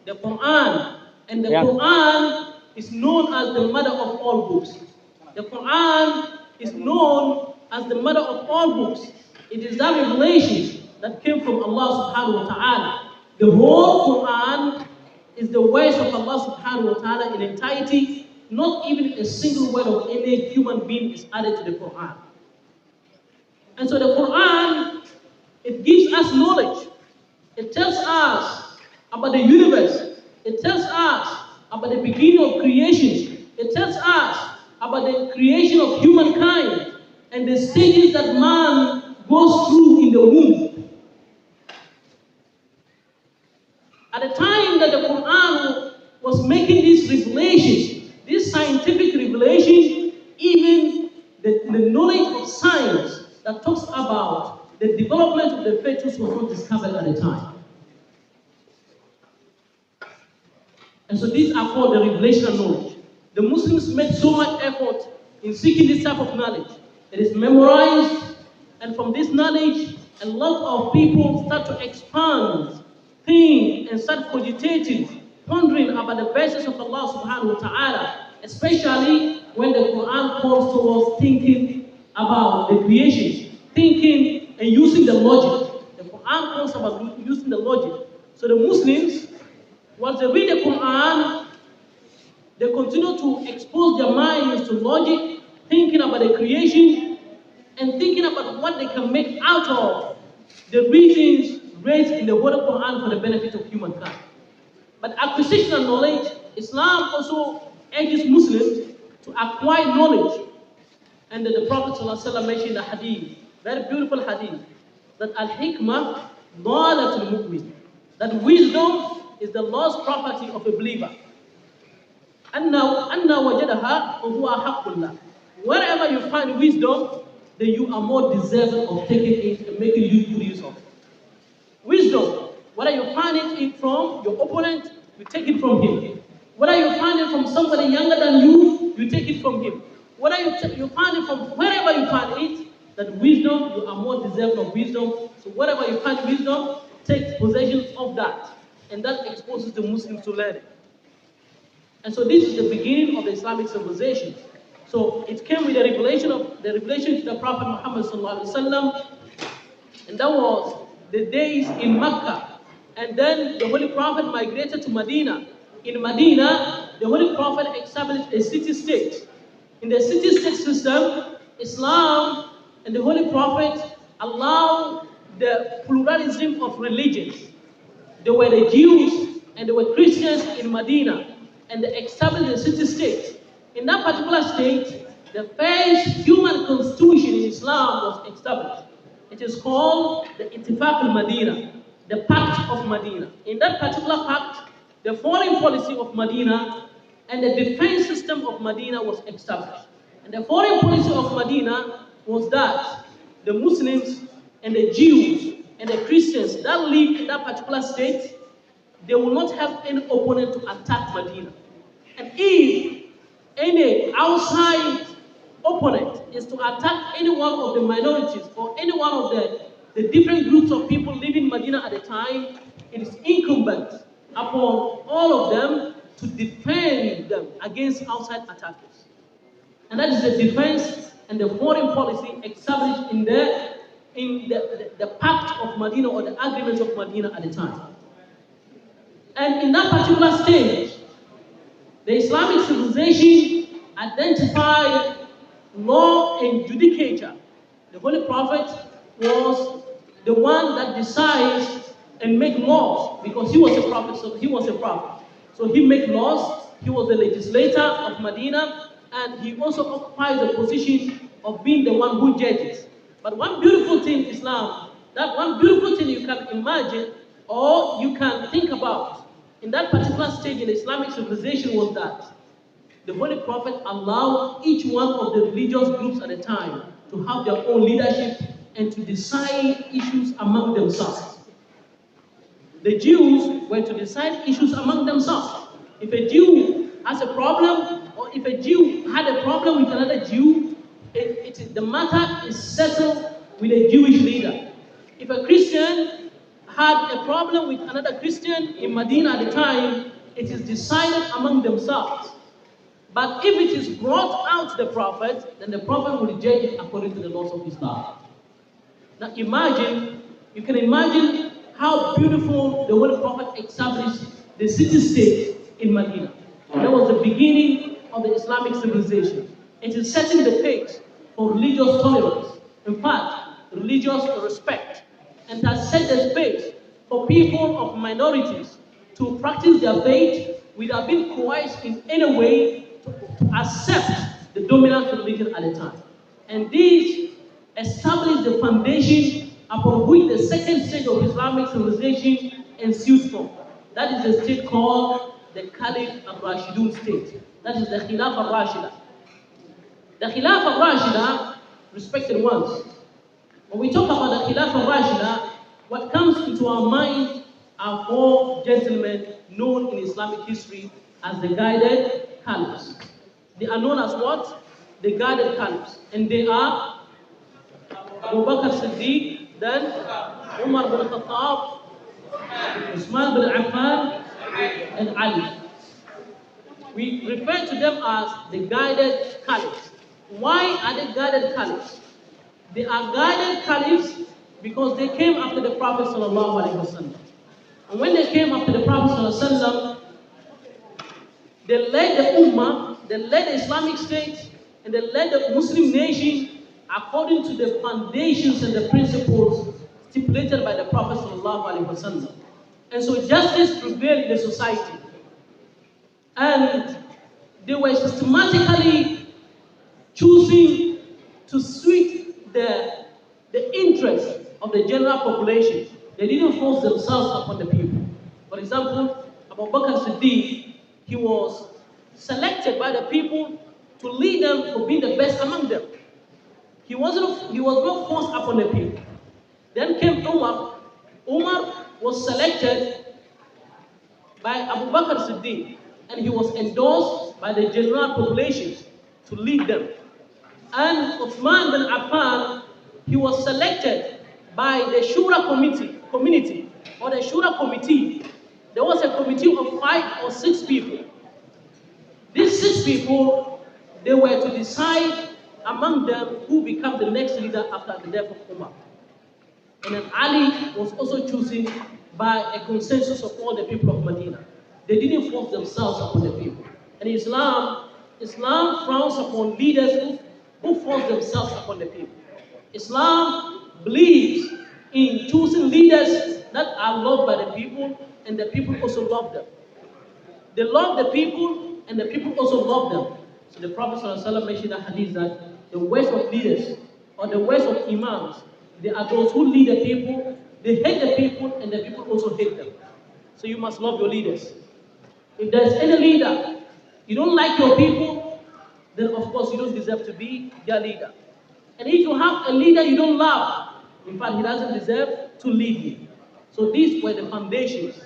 the Quran. And the Yeah. Quran is known as the mother of all books. The Quran is known as the mother of all books. It is that revelation that came from Allah subhanahu wa ta'ala. The whole Quran is the words of Allah subhanahu wa ta'ala in entirety. Not even a single word of any human being is added to the Quran. And so the Quran, it gives us knowledge. It tells us about the universe. It tells us about the beginning of creation. It tells us about the creation of humankind and the stages that man goes through in the womb. At the time that the Quran was making these revelations, this scientific revelation, even the knowledge of science that talks about the development of the fetus was not discovered at the time. And so these are called the revelational knowledge. The Muslims made so much effort in seeking this type of knowledge. It is memorized, and from this knowledge, a lot of people start to expand, think, and start cogitating, pondering about the verses of Allah subhanahu wa ta'ala, especially when the Quran calls towards thinking about the creation, thinking and using the logic. The Quran calls about using the logic. So the Muslims, once they read the Quran, they continue to expose their minds to logic, thinking about the creation, and thinking about what they can make out of the reasons raised in the Holy Quran for the benefit of humankind. But acquisition of knowledge, Islam also urges Muslims to acquire knowledge. And the Prophet ﷺ mentioned a hadith, very beautiful hadith, that al-hikmah dalatul mu'min, that wisdom is the lost property of a believer. Anna wajadaha huwa haqqullah. Wherever you find wisdom, then you are more deserving of taking it and making good use of it. Wisdom, whether you find it from your opponent, you take it from him. Whether you find it from somebody younger than you, you take it from him. Whether you find it from wherever you find it, that wisdom, you are more deserving of wisdom. So wherever you find wisdom, take possession of that. And that exposes the Muslims to learning. And so this is the beginning of the Islamic civilization. So it came with the revelation to the Prophet Muhammad sallallahu alaihi wasallam, and that was the days in Mecca. And then the Holy Prophet migrated to Medina. In Medina, the Holy Prophet established a city-state. In the city-state system, Islam and the Holy Prophet allowed the pluralism of religions. There were the Jews and there were Christians in Medina, and they established a city-state. In that particular state, the first human constitution in Islam was established. It is called the Ittifaq al-Madina, the Pact of Medina. In that particular pact, the foreign policy of Medina and the defense system of Medina was established. And the foreign policy of Medina was that the Muslims and the Jews and the Christians that live in that particular state, they will not have any opponent to attack Medina. And if any outside opponent is to attack any one of the minorities or any one of the different groups of people living in Medina at the time, it is incumbent upon all of them to defend them against outside attackers. And that is the defense and the foreign policy established in the Pact of Medina or the Agreement of Medina at the time. And in that particular stage, the Islamic civilization identified law and judicature. The Holy Prophet was the one that decides and make laws because he was a prophet. So he made laws. He was the legislator of Medina, and he also occupies the position of being the one who judges. But one beautiful thing in Islam, that one beautiful thing you can imagine or you can think about in that particular stage in Islamic civilization was that the Holy Prophet allowed each one of the religious groups at the time to have their own leadership and to decide issues among themselves. The Jews were to decide issues among themselves. If a Jew has a problem, or if a Jew had a problem with another Jew, the matter is settled with a Jewish leader. If a Christian had a problem with another Christian in Medina at the time, it is decided among themselves. But if it is brought out to the Prophet, then the Prophet will judge it according to the laws of Islam. Now you can imagine how beautiful the Holy Prophet established the city-state in Medina. That was the beginning of the Islamic civilization. It is setting the pace for religious tolerance, in fact, religious respect, and has set the space for people of minorities to practice their faith without being coerced in any way to accept the dominant religion at the time. And this established the foundation upon which the second stage of Islamic civilization ensued from. That is the state called the Caliph al-Rashidun state. That is the Khilaf al-Rashida. The Khilaf al-Rashida, respected ones, when we talk about the Khilaf al-Rashida, what comes into our mind are four gentlemen known in Islamic history as the guided caliphs. They are known as what? The guided caliphs. And they are Abu Bakr Siddiq, then Umar bin Khattab, Usman bin Affan, and Ali. We refer to them as the guided caliphs. Why are they guided caliphs? They are guided caliphs because they came after the Prophet sallallahu alaihi wasallam. And when they came after the Prophet sallallahu alaihi wasallam, they led the Ummah, they led the Islamic State, and they led the Muslim nation according to the foundations and the principles stipulated by the Prophet sallallahu alaihi wasallam. And so justice prevailed in the society. And they were systematically choosing to suit the interest of the general population. They didn't force themselves upon the people. For example, Abu Bakr Siddiq, he was selected by the people to lead them for being the best among them. He was not forced upon the people. Then came Umar. Umar was selected by Abu Bakr Siddiq, and he was endorsed by the general population to lead them. And Uthman bin Affan, he was selected by the Shura community, or the Shura committee. There was a committee of 5 or 6 people. These 6 people, they were to decide among them who became the next leader after the death of Umar. And then Ali was also chosen by a consensus of all the people of Medina. They didn't force themselves upon the people. And Islam frowns upon leaders who force themselves upon the people. Islam believes in choosing leaders that are loved by the people, and the people also love them. They love the people, and the people also love them. So the Prophet ﷺ mentioned in a hadith that the worst of leaders, or the worst of imams, they are those who lead the people, they hate the people, and the people also hate them. So you must love your leaders. If there's any leader, you don't like your people, then of course you don't deserve to be their leader. And if you have a leader you don't love, in fact he doesn't deserve to lead you. So these were the foundations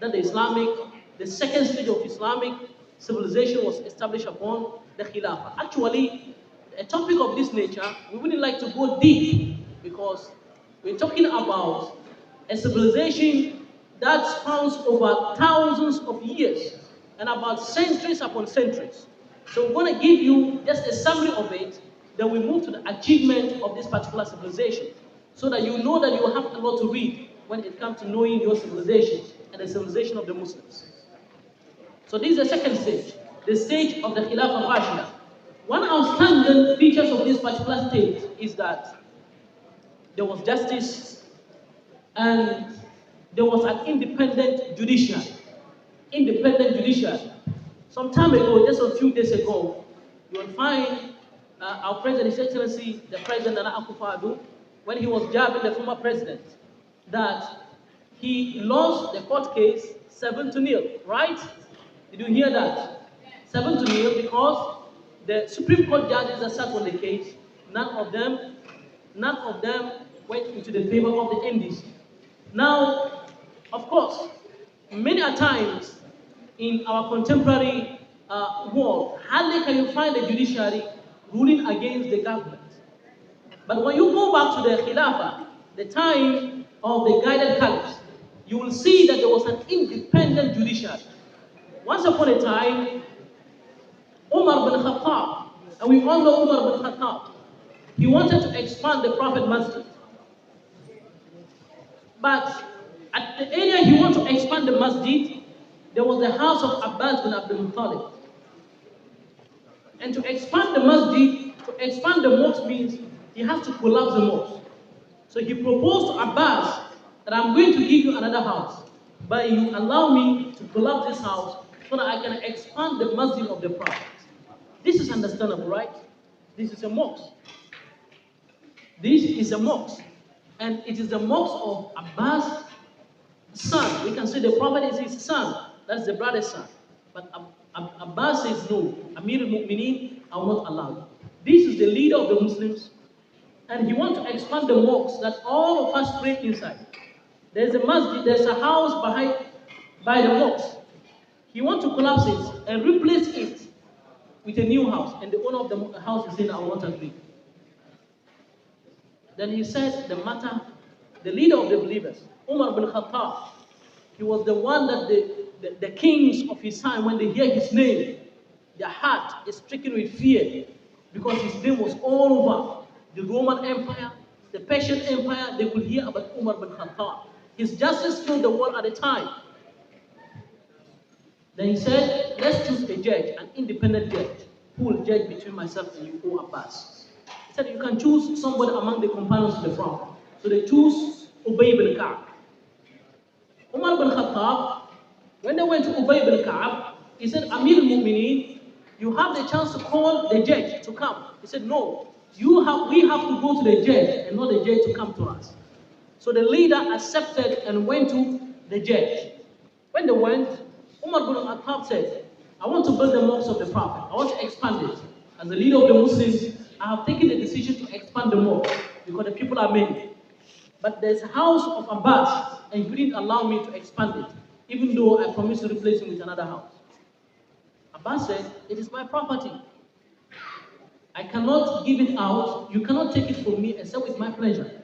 that the second stage of Islamic civilization was established upon, the Khilafah. Actually, a topic of this nature, we wouldn't like to go deep because we're talking about a civilization that spans over thousands of years and about centuries upon centuries. So we're going to give you just a summary of it, then we move to the achievement of this particular civilization, so that you know that you have a lot to read when it comes to knowing your civilization and the civilization of the Muslims. So this is the second stage, the stage of the Khilafah al-Rashida. One outstanding features of this particular stage is that there was justice and there was an independent judiciary. Independent judiciary. Some time ago, just a few days ago, you will find our President, His Excellency, the President Nana Akufo-Addo, when he was jabbing the former president, that he lost the court case 7-0, right? Did you hear that? 7-0 because the Supreme Court judges that sat on the case, none of them went into the favor of the NDC. Now, of course, many a times in our contemporary world, hardly can you find the judiciary ruling against the government. But when you go back to the Khilafah, the time of the guided caliphs, you will see that there was an independent judiciary. Once upon a time, Umar bin Khattab, and we all know Umar bin Khattab, he wanted to expand the Prophet Masjid. But at the area he wanted to expand the masjid, there was the house of Abbas bin Abdul Muttalib. And to expand the masjid, to expand the mosque means he has to collapse the mosque. So he proposed to Abbas that I'm going to give you another house, but you allow me to collapse this house so that I can expand the masjid of the Prophet. This is understandable, right? This is a mosque. This is a mosque. And it is the mosque of Abbas' son. We can say the Prophet is his son. That's the brother's son. But Abbas says no. Amir al-Mu'mineen, I will not allow you. This is the leader of the Muslims. And he wants to expand the mosque that all of us pray inside. There's a masjid, there's a house by the mosque. He wants to collapse it and replace it with a new house. And the owner of the house is saying, I will not agree. Then he said the matter, the leader of the believers, Umar bin Khattab, he was the one that the kings of his time, when they hear his name, their heart is stricken with fear because his name was all over the Roman Empire, the Persian Empire. They could hear about Umar bin Khattab. His justice filled the world at the time. Then he said, let's choose a judge, an independent judge, who will judge between myself and you, O Abbas. He said, you can choose somebody among the companions of the Prophet. So they choose Ubay bin Ka'b. Umar bin Khattab, when they went to Ubay bin Ka'b, he said, Amir al-Mu'mineen, you have the chance to call the judge to come. He said, no, we have to go to the judge and not the judge to come to us. So the leader accepted and went to the judge. When they went, Umar bin Khattab said, I want to build the mosque of the Prophet. I want to expand it. As the leader of the Muslims, I have taken the decision to expand the mosque because the people are many. But there's a house of Abbas, and you didn't allow me to expand it, even though I promised to replace it with another house. Abbas said, it is my property. I cannot give it out. You cannot take it from me except with my pleasure.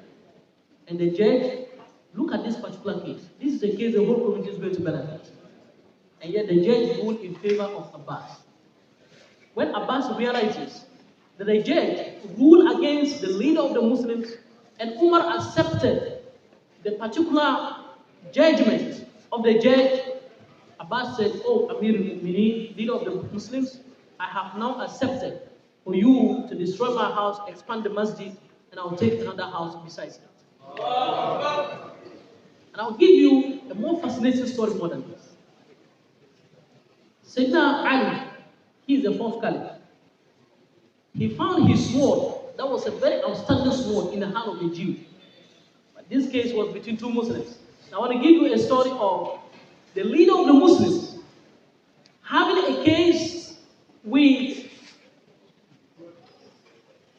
And the judge, look at this particular case. This is a case the whole community is going to benefit. And yet the judge ruled in favor of Abbas. When Abbas realizes that the judge ruled against the leader of the Muslims, and Umar accepted the particular judgment of the judge, Abbas said, oh, Amir al-Mu'mineen, leader of the Muslims, I have now accepted for you to destroy my house, expand the masjid, and I'll take another house besides it. And I'll give you a more fascinating story more than this. Sayyidina Ali, he is the fourth caliph. He found his sword. That was a very outstanding sword in the hand of a Jew. But this case was between two Muslims. Now, I want to give you a story of the leader of the Muslims having a case with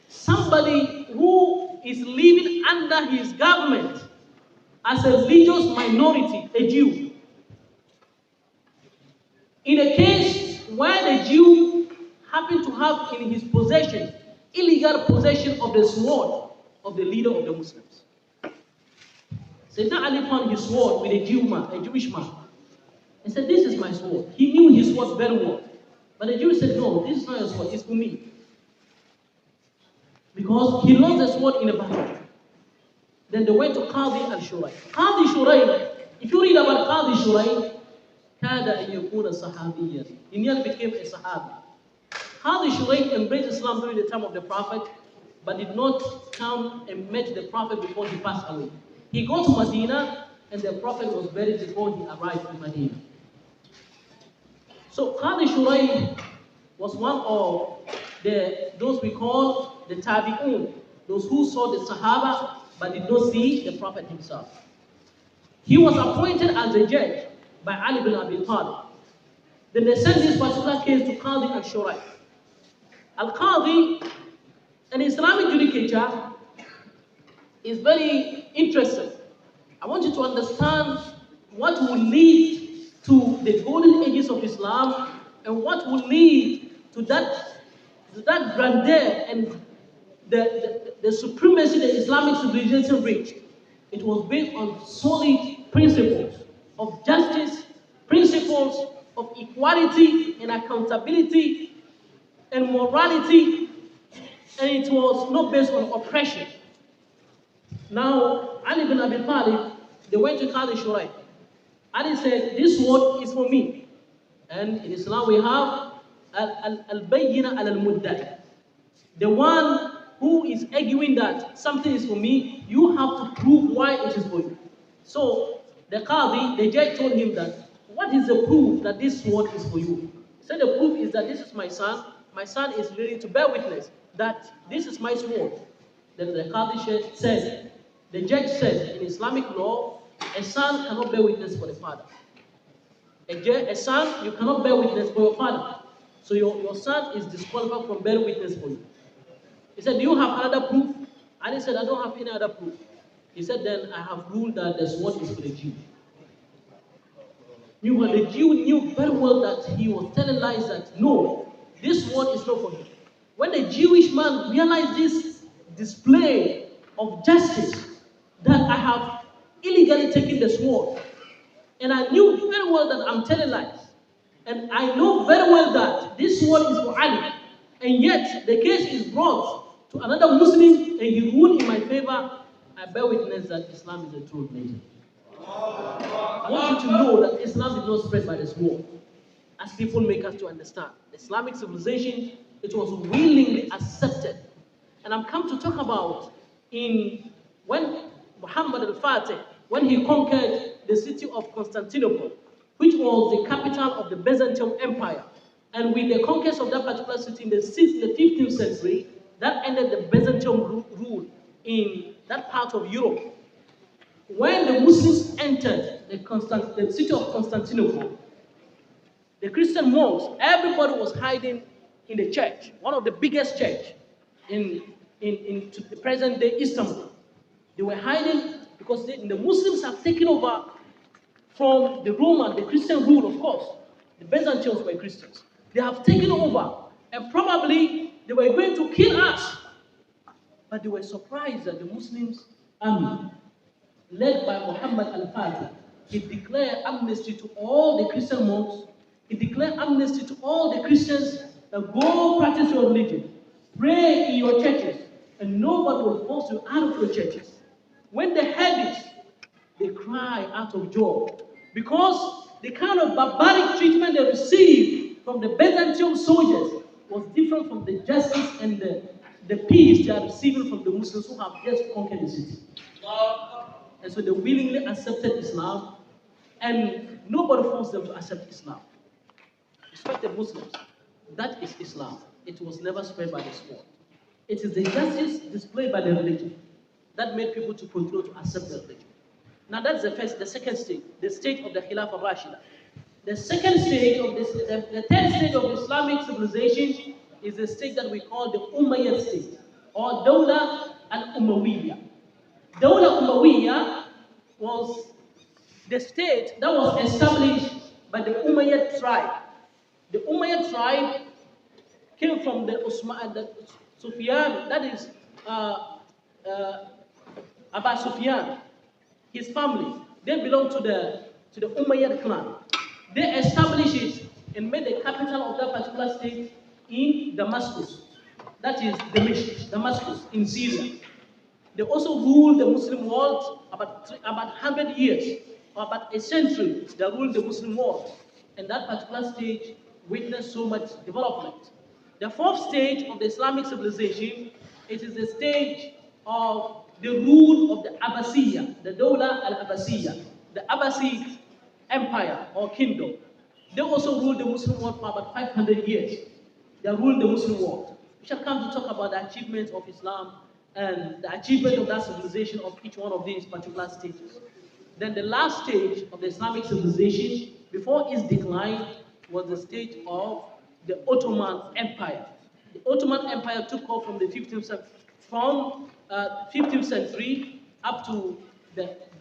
somebody who is living under his government as a religious minority, a Jew. In a case where the Jew happened to have in his possession illegal possession of the sword of the leader of the Muslims. Sayyidina Ali found his sword with a Jewish man. He said, this is my sword. He knew his sword very well. But the Jew said, no, this is not your sword, it's for me. Because he lost the sword in a battle. Then they went to Qadi al-Shuray. Qadi Shuray, if you read about Qadi Shuray, كاد أن يكون صحابيا. He nearly became a Sahabi. Qadi Shuray embraced Islam during the time of the Prophet, but did not come and met the Prophet before he passed away. He got to Medina, and the Prophet was buried before he arrived in Medina. So Qadi Shuray was one of those we call the Tabi'un, those who saw the Sahaba but did not see the Prophet himself. He was appointed as a judge by Ali bin Abi Talib. Then they sent this particular case to Qadi al-Shuray. Al-Qadi, an Islamic judicature, is very interesting. I want you to understand what will lead to the golden ages of Islam and what will lead to that grandeur and the supremacy that Islamic civilization reached. It was based on solid principles of justice, principles of equality and accountability and morality, and it was not based on oppression. Now, Ali bin Abi Talib, they went to Qadi Shuraih. Ali said, this word is for me. And in Islam we have al-bayyina al-muddai. The one who is arguing that something is for me, you have to prove why it is for you. So the Qadi, the judge told him that, what is the proof that this word is for you? He said the proof is that this is my son. My son is ready to bear witness that this is my sword. Then the Qadi said, the judge said in Islamic law, a son cannot bear witness for the father. A son, you cannot bear witness for your father. So your son is disqualified from bearing witness for you. He said, do you have another proof? And he said, I don't have any other proof. He said, then I have ruled that the sword is for the Jew. The Jew knew very well that he was telling lies that, no, this sword is not for him. When the Jewish man realized this display of justice, that I have illegally taken the sword, and I knew very well that I'm telling lies, and I know very well that this sword is for Ali, and yet the case is brought to another Muslim, and he ruled in my favor, I bear witness that Islam is a true religion. I want you to know that Islam did not spread by the sword, as people make us to understand. The Islamic civilization, it was willingly accepted. And I'm come to talk about when Muhammad al-Fatih, when he conquered the city of Constantinople, which was the capital of the Byzantine Empire. And with the conquest of that particular city in the 15th century, that ended the Byzantine rule in that part of Europe. When the Muslims entered the city of Constantinople, the Christian monks, everybody was hiding in the church, one of the biggest church in the present day Istanbul. They were hiding because the Muslims have taken over from the Roman, the Christian rule, of course. The Byzantines were Christians. They have taken over, and probably they were going to kill us. But they were surprised that the Muslims army, led by Muhammad al-Fatih, he declared amnesty to all the Christian monks. He declared amnesty to all the Christians that go practice your religion, pray in your churches, and nobody will force you out of your churches. When they heard this, they cry out of joy, because the kind of barbaric treatment they received from the Byzantine soldiers was different from the justice and the peace they are receiving from the Muslims who have just conquered the city. And so they willingly accepted Islam, and nobody forced them to accept Islam. Respected Muslims, that is Islam. It was never spread by the sword. It is the justice displayed by the religion that made people to continue to accept the religion. Now that's the second stage, the stage of the Khilafah Rashida. The second stage of this, the third stage of Islamic civilization is the stage that we call the Umayyad state, or Dawah al-Umayyah. Dawah Umayyah was the state that was established by the Umayyad tribe. The Umayyad tribe came from the Sufyan, that is Abu Sufyan, his family. They belong to the Umayyad clan. They established it and made the capital of that particular state in Damascus. That is Damascus in Syria. They also ruled the Muslim world about 100 years, or about a century. They ruled the Muslim world. And that particular stage witnessed so much development. The fourth stage of the Islamic civilization, it is the stage of the rule of the Abbasiyya, the Dawlah al-Abbasiyya, the Abbasid Empire or kingdom. They also ruled the Muslim world for about 500 years. They ruled the Muslim world. We shall come to talk about the achievements of Islam and the achievement of that civilization of each one of these particular stages. Then the last stage of the Islamic civilization, before its decline, was the stage of the Ottoman Empire. The Ottoman Empire took off from the 15th century up to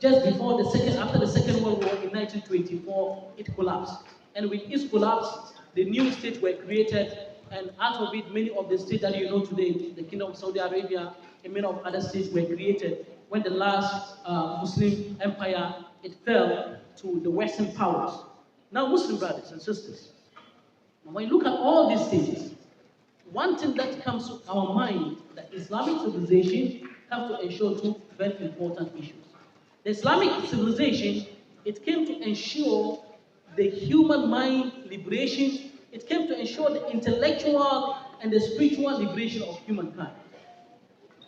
just before after the Second World War in 1924, it collapsed. And with its collapse, the new states were created, and out of it, many of the states that you know today, the Kingdom of Saudi Arabia and many of other states were created. when the last Muslim empire it fell to the Western powers. Now, Muslim brothers and sisters, when you look at all these stages, one thing that comes to our mind, that Islamic civilization have to ensure two very important issues. The Islamic civilization, it came to ensure the human mind liberation. It came to ensure the intellectual and the spiritual liberation of humankind.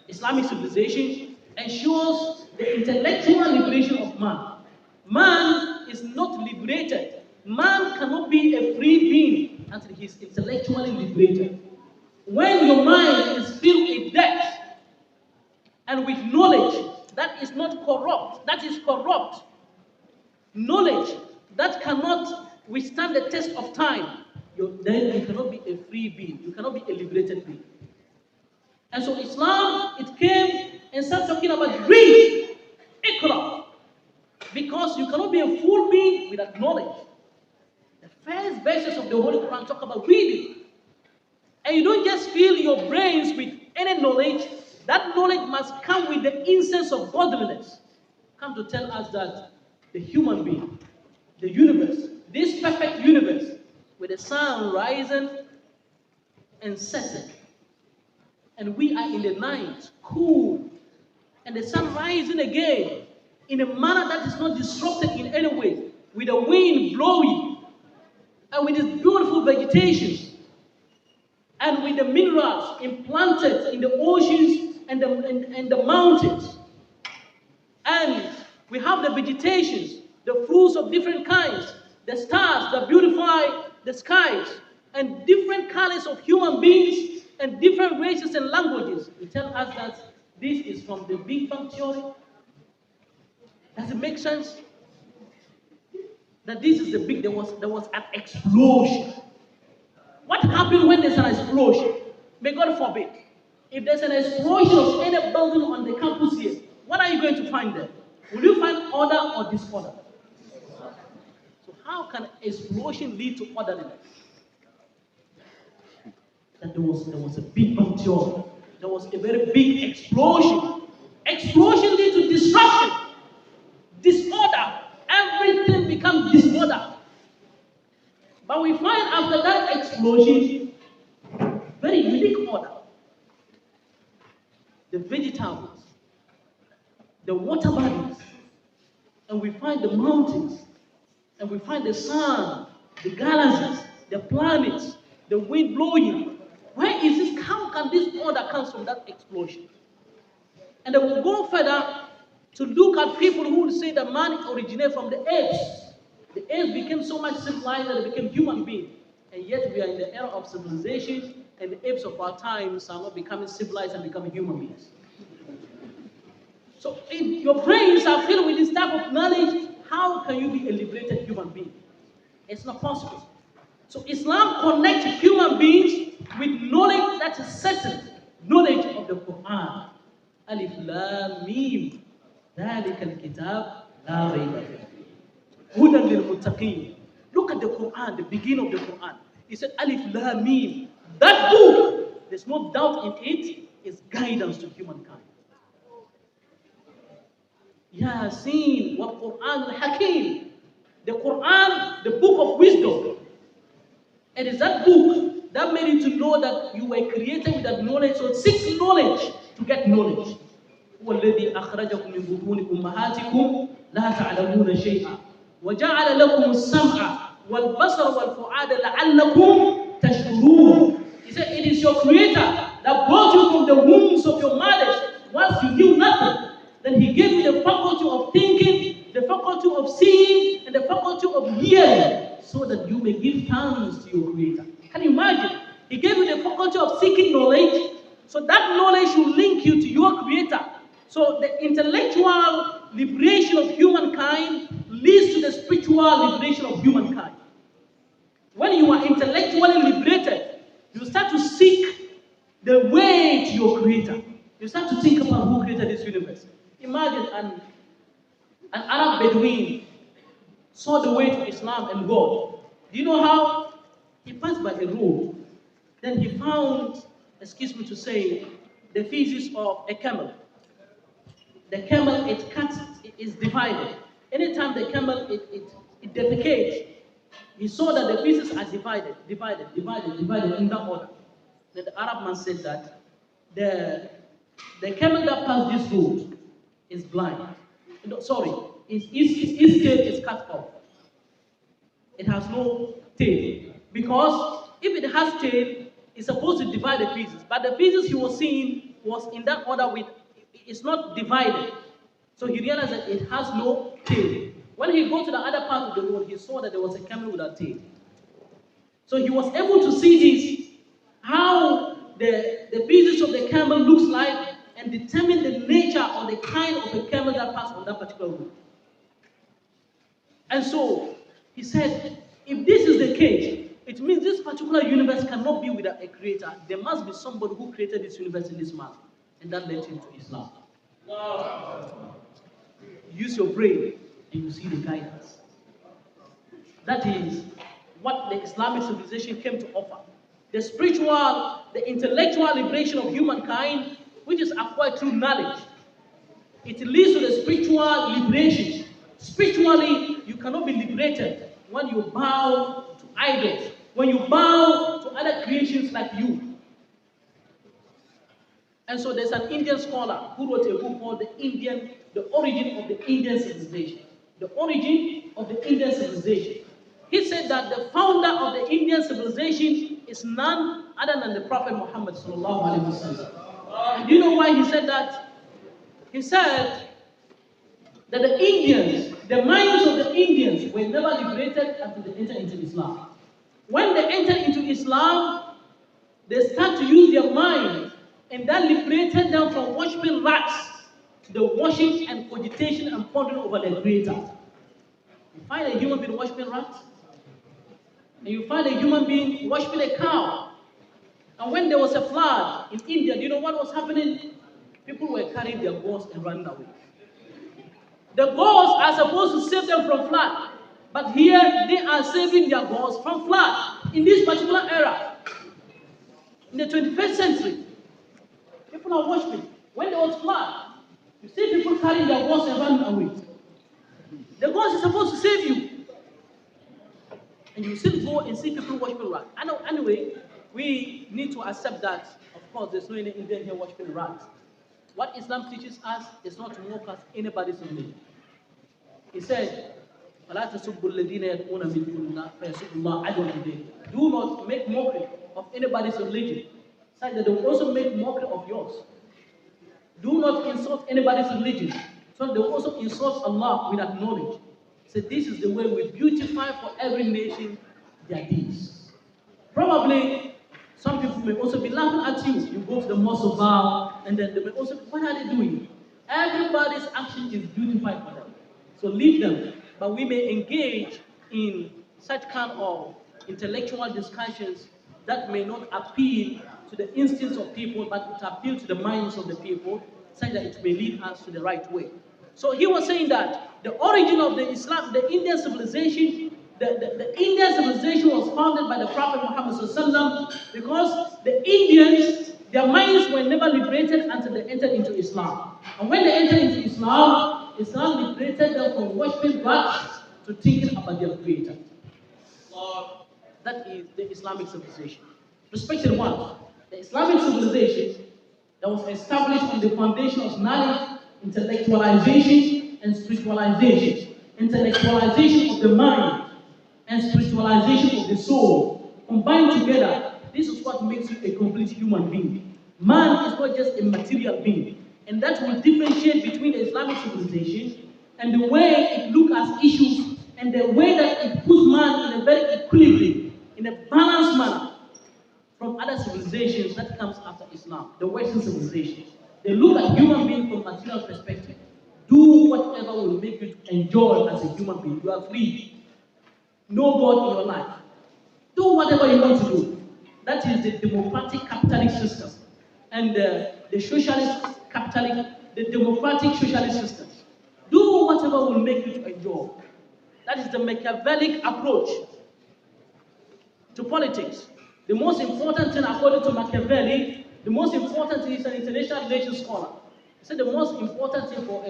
Islamic civilization ensures the intellectual liberation of man. Man is not liberated. Man cannot be a free being until he is intellectually liberated. When your mind is filled with depth and with knowledge that is not corrupt, that is corrupt, knowledge that cannot withstand the test of time, then you cannot be a free being. You cannot be a liberated being. And so Islam, it came and started talking about read, Iqra, because you cannot be a full being without knowledge. The first verses of the Holy Quran talk about reading. And you don't just fill your brains with any knowledge. That knowledge must come with the incense of godliness. Come to tell us that the human being, the universe, this perfect universe, with the sun rising and setting, and we are in the night, cool, and the sun rising again in a manner that is not disrupted in any way, with the wind blowing, and with this beautiful vegetation, and with the minerals implanted in the oceans and the mountains. And we have the vegetations, the fruits of different kinds, the stars that beautify the skies, and different colors of human beings, and different races and languages. We tell us that this is from the Big Bang theory. Does it make sense? That this is the big, there was an explosion. What happened when there's an explosion? May God forbid. If there's an explosion of any building on the campus here, what are you going to find there? Will you find order or disorder? So how can explosion lead to orderliness? That there was a big bang theory. There was a very big explosion. Explosion leads to disruption, disorder. Everything becomes disorder. But we find after that explosion, very unique order. The vegetables, the water bodies, and we find the mountains, and we find the sun, the galaxies, the planets, the wind blowing. Where is this? How can this order come from that explosion? And then we'll go further to look at people who will say that man originated from the apes. The apes became so much civilized that they became human beings. And yet we are in the era of civilization, and the apes of our times are not becoming civilized and becoming human beings. So if your brains are filled with this type of knowledge, how can you be a liberated human being? It's not possible. So Islam connects human beings with knowledge that is certain, knowledge of the Quran. Alif Lam Mim. ذلك الكتاب لا ريب فيه هدى للمتقين. Look at the Quran, the beginning of the Quran. He said Alif Lam Mim. That book, there's no doubt in it, is guidance to humankind. Yasin wa Quran al-Hakim. The Quran, the book of wisdom. It is that book that made you to know that you were created with that knowledge. So seek knowledge to get knowledge. هو الذي أخرجكم من بطون أمهاتكم لا تعلمون شيئا وجعل لكم السمع والبصر والفؤاد لعلكم تشكرون. He said, it is your creator that brought you from the wombs of your mothers whilst you knew nothing. Then he gave you the faculty of thinking, the faculty of seeing, and the faculty of hearing, so that you may give thanks to your creator. Can you imagine? He gave you the faculty of seeking knowledge, so that knowledge will link you to your creator. So the intellectual liberation of humankind leads to the spiritual liberation of humankind. When you are intellectually liberated, you start to seek the way to your creator. You start to think about who created this universe. Imagine an Arab Bedouin saw the way to Islam and God. Do you know how? He passed by a road. Then he found, excuse me to say, the feces of a camel. the camel, it cuts, it is divided. Anytime the camel, it defecates, he saw that the pieces are divided in that order. Then the Arab man said that the camel that passed this road is blind. No, sorry, his tail is cut off. It has no tail. Because if it has tail, it's supposed to divide the pieces. But the pieces he was seeing was in that order with, it's not divided. So he realized that it has no tail. When he got to the other part of the road, he saw that there was a camel with a tail. So he was able to see this, how the pieces of the camel looks like, and determine the nature or the kind of a camel that passed on that particular road. And so he said, if this is the case, it means this particular universe cannot be without a creator. There must be somebody who created this universe in this manner. And that led him to Islam. Wow. Use your brain and you see the guidance. That is what the Islamic civilization came to offer. The spiritual, the intellectual liberation of humankind, which is acquired through knowledge. It leads to the spiritual liberation. Spiritually, you cannot be liberated when you bow to idols, when you bow to other creations like you. And so there's an Indian scholar who wrote a book called The Origin of the Indian Civilization. The Origin of the Indian Civilization. He said that the founder of the Indian civilization is none other than the Prophet Muhammad sallallahu alaihi wasallam. And do you know why he said that? He said that the Indians, the minds of the Indians were never liberated until they entered into Islam. When they entered into Islam, they start to use their mind, and that liberated them from worshipping rats to the worship and cogitation and pondering over their Creator. You find a human being worshipping rats, and you find a human being worshipping a cow. And when there was a flood in India, do you know what was happening? People were carrying their gods and running away. The gods are supposed to save them from flood, but here they are saving their gods from flood. In this particular era, in the 21st century, people are worshiping. When there was flood, you see people carrying their gods and running away. The gods are supposed to save you. And you still go and see people worshiping rats. Anyway, we need to accept that, of course, there's no any Indian here worshiping rats. What Islam teaches us is not to mock at anybody's religion. He said, do not make mockery of anybody's religion. Said that they will also make mockery of yours. Do not insult anybody's religion. So they will also insult Allah without knowledge. So this is the way we beautify for every nation their deeds. Probably some people may also be laughing at you. You go to the mosque of bow, and then they may also, what are they doing? Everybody's action is beautified for them. So leave them. But we may engage in such kind of intellectual discussions that may not appeal to the instincts of people, but it appeal to the minds of the people, such that it may lead us to the right way. So he was saying that the origin of the Islam, the Indian civilization, the Indian civilization was founded by the Prophet Muhammad sallallahu, because the Indians, their minds were never liberated until they entered into Islam. And when they entered into Islam, Islam liberated them from worshipping rats to thinking about their Creator. That is the Islamic civilization. Respected one, the Islamic civilization that was established on the foundation of knowledge, intellectualization, and spiritualization. Intellectualization of the mind and spiritualization of the soul combined together. This is what makes you a complete human being. Man is not just a material being, and that will differentiate between the Islamic civilization and the way it looks at issues and the way that it puts man in a very equilibrium, in a balanced manner from other civilizations that comes after Islam, the Western civilization. They look at human being from a material perspective. Do whatever will make you enjoy as a human being. You are free. No God in your life. Do whatever you want to do. That is the democratic capitalist system. And the socialist capitalist, the democratic socialist systems. Do whatever will make you to enjoy. That is the Machiavellic approach to politics. The most important thing, according to Machiavelli, the most important thing is an international relations scholar. He said the most important thing for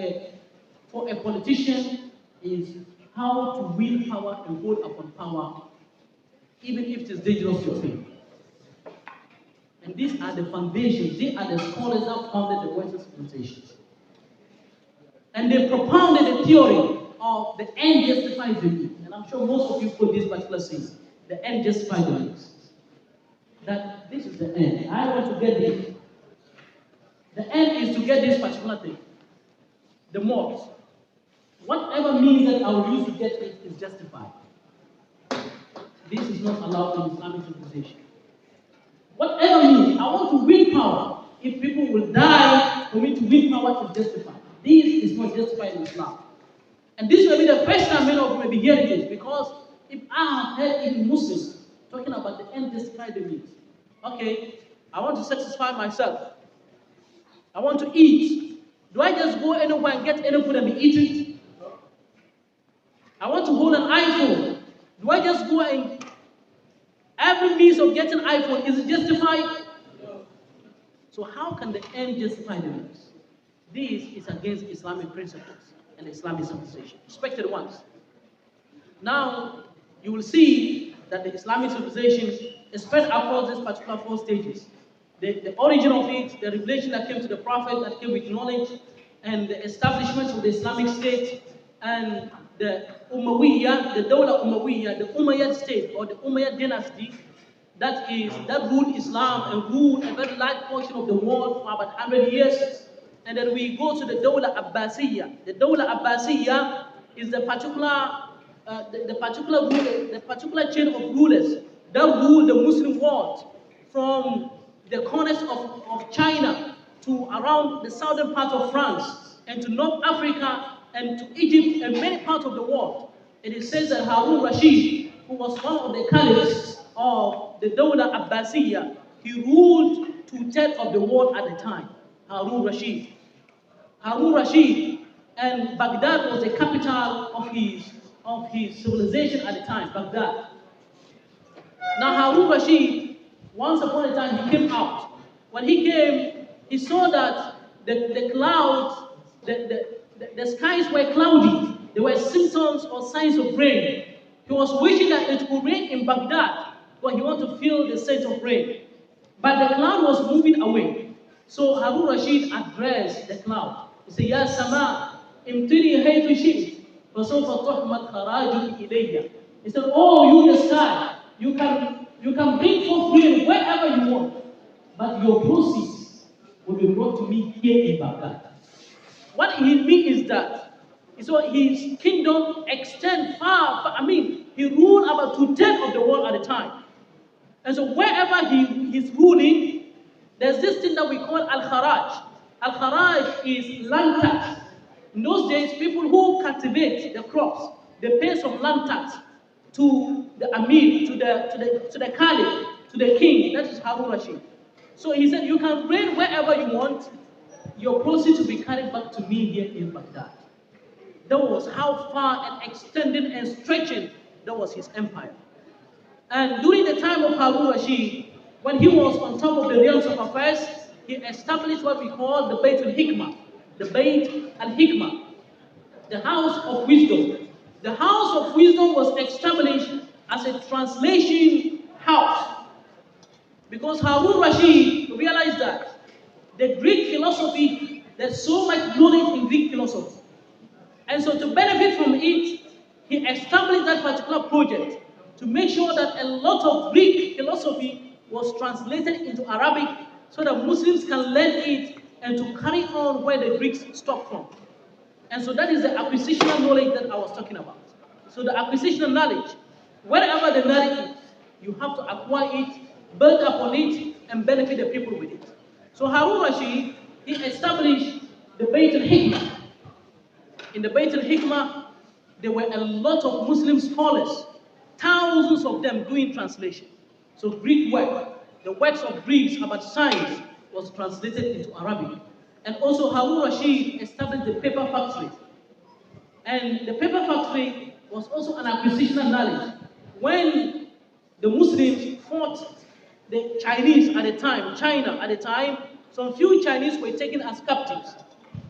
a politician is how to wield power and hold upon power, even if it is dangerous to your faith. And these are the foundations, they are the scholars that founded the Western civilizations. And they propounded the theory of the end justifies the means. And I'm sure most of you put this particular saying, the end justifies the means. That this is the end. I want to get this. The end is to get this particular thing. The most. Whatever means that I will use to get it is justified. This is not allowed in Islamic civilization. Whatever means, I want to win power. If people will die for me to win power, is justified. This is not justified in Islam. And this will be the first time many of you may be hearing this, because if I have heard even Muslims talking about the end justified the means. Okay, I want to satisfy myself. I want to eat. Do I just go anywhere and get any food and be eating? I want to hold an iPhone. Do I just go and every means of getting iPhone, is it justified? No. So how can the end justify the means? This is against Islamic principles and Islamic civilization. Respected ones. Now, you will see that the Islamic civilization is spread across these particular 4 stages. The origin of it, the revelation that came to the Prophet, that came with knowledge, and the establishment of the Islamic State, and the Umayyad, the Dawah Umayyad, the Umayyad state, or the Umayyad dynasty, that ruled Islam and ruled a very large portion of the world for about 100 years. And then we go to the Dawah Abbasiyya. The Dawah Abbasiyya is the particular chain of rulers that rule the Muslim world from the corners of China to around the southern part of France and to North Africa and to Egypt and many parts of the world. It is said that Harun Rashid, who was one of the caliphs of the Dawlah Abbasiyya, he ruled 2/3 of the world at the time. Harun Rashid. Harun Rashid, and Baghdad was the capital of his civilization at the time, Baghdad. Now Harun Rashid, once upon a time, he came out. When he came, he saw that the clouds, the skies were cloudy. There were symptoms or signs of rain. He was wishing that it would rain in Baghdad, but he wanted to feel the scent of rain. But the cloud was moving away. So Harun Rashid addressed the cloud. He said, Ya Sama, imtiri haythu shi'it, fasawfa tuhmad kharajuki ilayya. He said, oh, you the sky, you can bring forth rain wherever you want, but your proceeds will be brought to me here in Baghdad. What he means is that so his kingdom extends far. He ruled about 2/3 of the world at a time. And so wherever he's ruling, there's this thing that we call al-kharaj. Al-kharaj is land tax. In those days, people who cultivate the crops, they pay some land tax to the Amir, to the Caliph, to the king. That is Harun Rashid. So he said, you can reign wherever you want, your proceeds to be carried back to me here in Baghdad. That was how far and extended and stretching that was his empire. And during the time of Harun Rashid, when he was on top of the realms of affairs, he established what we call the Bayt al-Hikmah. The Bayt al-Hikmah, the house of wisdom. The house of wisdom was established as a translation house. Because Harun Rashid realized that the Greek philosophy, there's so much knowledge in Greek philosophy. And so to benefit from it, he established that particular project to make sure that a lot of Greek philosophy was translated into Arabic so that Muslims can learn it and to carry on where the Greeks stopped from. And so that is the acquisitional knowledge that I was talking about. So the acquisitional knowledge, wherever the knowledge is, you have to acquire it, build upon it, and benefit the people with it. So Harun Rashid, he established the Bayt al-Hikmah. In the Bayt al-Hikmah, there were a lot of Muslim scholars, thousands of them doing translation. So Greek work, the works of Greeks about science was translated into Arabic. And also Harun Rashid established the paper factory. And the paper factory was also an acquisitional knowledge. When the Muslims fought the Chinese at the time, China at the time, some few Chinese were taken as captives.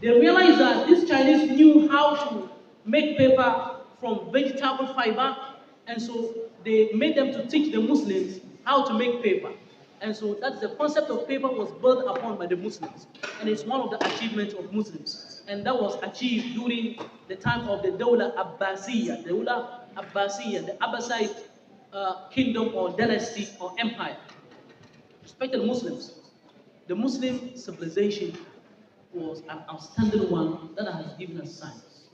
They realized that these Chinese knew how to make paper from vegetable fiber, and so they made them to teach the Muslims how to make paper. And so that's the concept of paper was built upon by the Muslims, and it's one of the achievements of Muslims. And that was achieved during the time of the Dawah Abbasiyya, the Abbasid kingdom or dynasty or empire. Respected Muslims, the Muslim civilization was an outstanding one that has given us science.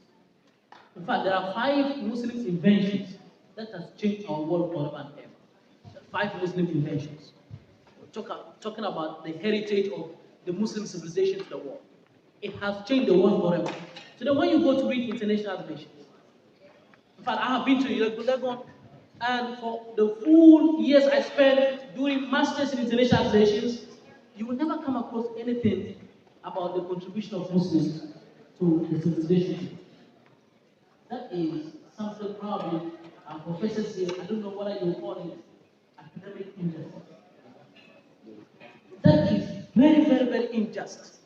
In fact, there are 5 Muslim inventions that has changed our world forever and ever. 5 Muslim inventions. We're talking about the heritage of the Muslim civilization to the world. It has changed the world forever. So then when you go to read international relations, in fact, I have been to Legon, and for the full years I spent doing masters in international relations, you will never come across anything about the contribution of Muslims to the civilization. That is something probably our professors here, I don't know what you call it, academic injustice. That is very, very, very unjust.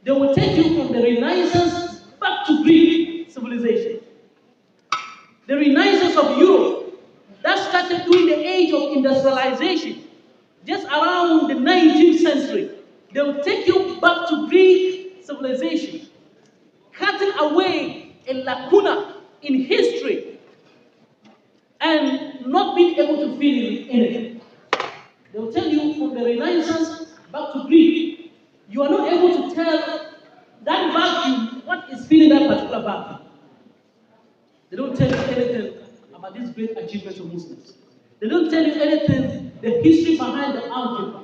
They will take you from the Renaissance back to Greek civilization. The Renaissance of Europe, that started during the age of industrialization, just around the 19th century. They will take you back to Greek civilization, cutting away a lacuna in history and not being able to fill in it. They will tell you from the Renaissance back to Greek, you are not able to tell that vacuum what is filling that particular vacuum. They don't tell you anything about these great achievements of Muslims. They don't tell you anything, the history behind the algebra.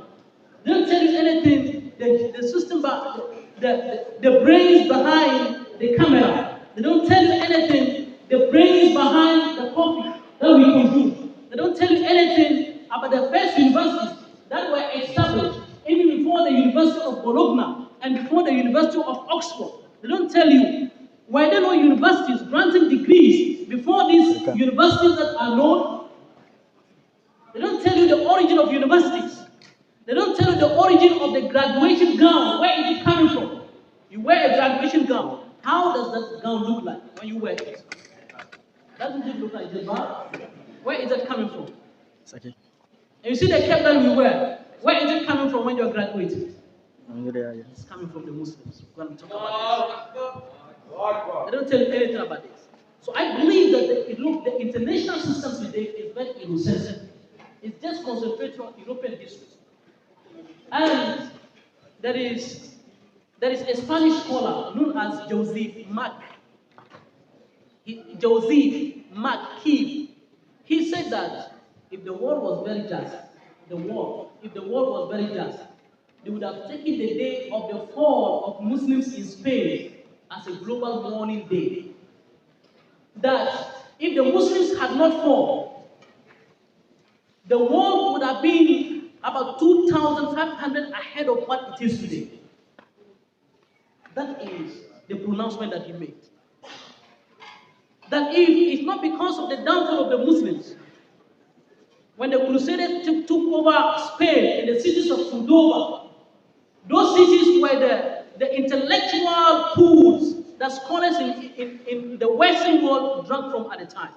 They don't tell you anything, the system, the brains behind the camera. They don't tell you anything, the brains behind the coffee that we consume. They don't tell you anything about the first universities that were established, even before the University of Bologna and before the University of Oxford. They don't tell you why there are no universities granting degrees before these universities that are known. They don't tell you the origin of universities. They don't tell you the origin of the graduation gown. Where is it coming from? You wear a graduation gown. How does that gown look like when you wear it? Doesn't it look like jilbab? Where is it coming from? It's okay. And you see the cap that we wear. Where is it coming from when you're graduating? It's coming from the Muslims. We're going to talk about this. They don't tell you anything about this. So I believe that the international system today is very Eurocentric. It's just concentrated on European history. And there is a Spanish scholar known as Joseph Mark. He said that if the world was very just, they would have taken the day of the fall of Muslims in Spain as a global mourning day. That if the Muslims had not fallen, the world would have been about 2,500 ahead of what it is today. That is the pronouncement that he made. That if it's not because of the downfall of the Muslims, when the Crusaders took over Spain in the cities of Cordoba, those cities were the intellectual pools that scholars in the Western world drank from at the time.